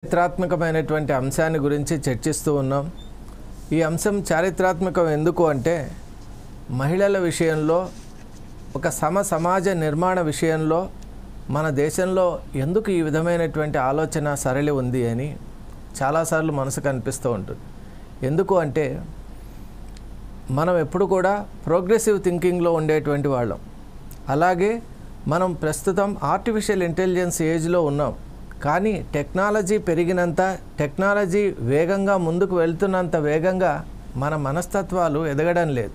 చారిత్రాత్మకమైనటువంటి అంశాన్ని గురించి చర్చిస్తూ ఉన్నాం. ఈ అంశం చారిత్రాత్మకం ఎందుకు అంటే మహిళల విషయంలో ఒక సమాజ నిర్మాణ విషయంలో మన దేశంలో ఎందుకు ఈ విధమైనటువంటి ఆలోచన సరళి ఉంది అని చాలాసార్లు మనసుకు అనిపిస్తూ ఉంటుంది. ఎందుకు అంటే మనం ఎప్పుడు కూడా ప్రోగ్రెసివ్ థింకింగ్లో ఉండేటువంటి వాళ్ళం. అలాగే మనం ప్రస్తుతం ఆర్టిఫిషియల్ ఇంటెలిజెన్స్ ఏజ్లో ఉన్నాం. కానీ టెక్నాలజీ పెరిగినంత, టెక్నాలజీ వేగంగా ముందుకు వెళ్తున్నంత వేగంగా మన మనస్తత్వాలు ఎదగడం లేదు,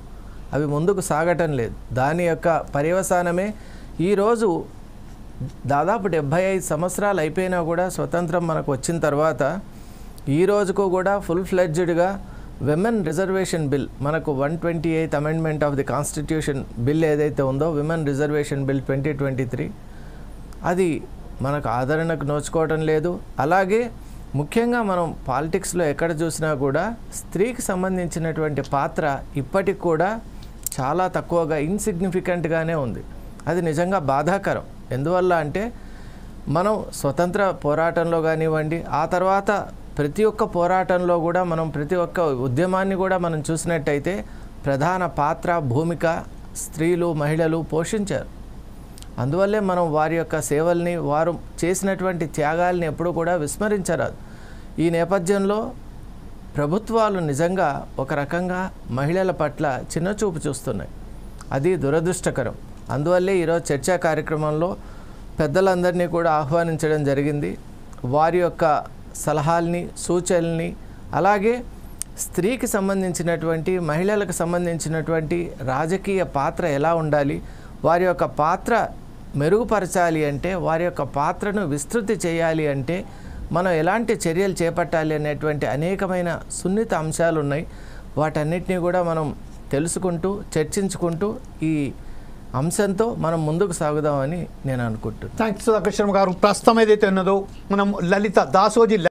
అవి ముందుకు సాగటం లేదు. దాని యొక్క పర్యవసానమే ఈరోజు దాదాపు 75 సంవత్సరాలు అయిపోయినా కూడా స్వతంత్రం మనకు వచ్చిన తర్వాత ఈ రోజుకు కూడా ఫుల్ ఫ్లెడ్జ్డ్గా విమెన్ రిజర్వేషన్ బిల్, మనకు 128th amendment of the constitution bill ఏదైతే ఉందో విమెన్ రిజర్వేషన్ బిల్ 2023, అది మనకు ఆదరణకు నోచుకోవడం లేదు. అలాగే ముఖ్యంగా మనం పాలిటిక్స్లో ఎక్కడ చూసినా కూడా స్త్రీకి సంబంధించినటువంటి పాత్ర ఇప్పటికి కూడా చాలా తక్కువగా, ఇన్సిగ్నిఫికెంట్గానే ఉంది. అది నిజంగా బాధాకరం. ఎందువల్ల అంటే మనం స్వతంత్ర పోరాటంలో కానివ్వండి, ఆ తర్వాత ప్రతి ఒక్క పోరాటంలో కూడా మనం ప్రతి ఒక్క ఉద్యమాన్ని కూడా మనం చూసినట్టయితే ప్రధాన పాత్ర, భూమిక స్త్రీలు, మహిళలు పోషించారు. అందువల్లే మనం వారి యొక్క సేవల్ని, వారు చేసినటువంటి త్యాగాల్ని ఎప్పుడూ కూడా విస్మరించరాదు. ఈ నేపథ్యంలో ప్రభుత్వాలు నిజంగా ఒక రకంగా మహిళల పట్ల చిన్నచూపు చూస్తున్నాయి. అది దురదృష్టకరం. అందువల్లే ఈరోజు చర్చా కార్యక్రమంలో పెద్దలందరినీ కూడా ఆహ్వానించడం జరిగింది. వారి యొక్క సలహాల్ని, సూచనల్ని, అలాగే స్త్రీకి సంబంధించినటువంటి, మహిళలకు సంబంధించినటువంటి రాజకీయ పాత్ర ఎలా ఉండాలి, వారి యొక్క పాత్ర మెరుగుపరచాలి అంటే, వారి యొక్క పాత్రను విస్తృతి చేయాలి అంటే మనం ఎలాంటి చర్యలు చేపట్టాలి అనేటువంటి అనేకమైన సున్నిత అంశాలు ఉన్నాయి. వాటన్నిటినీ కూడా మనం తెలుసుకుంటూ, చర్చించుకుంటూ ఈ అంశంతో మనం ముందుకు సాగుదామని నేను అనుకుంటున్నాను. థ్యాంక్స్ సుధాకర్ శర్మ గారు. ప్రస్తుతం ఏదైతే ఉన్నదో మనం లలిత దాసోజీ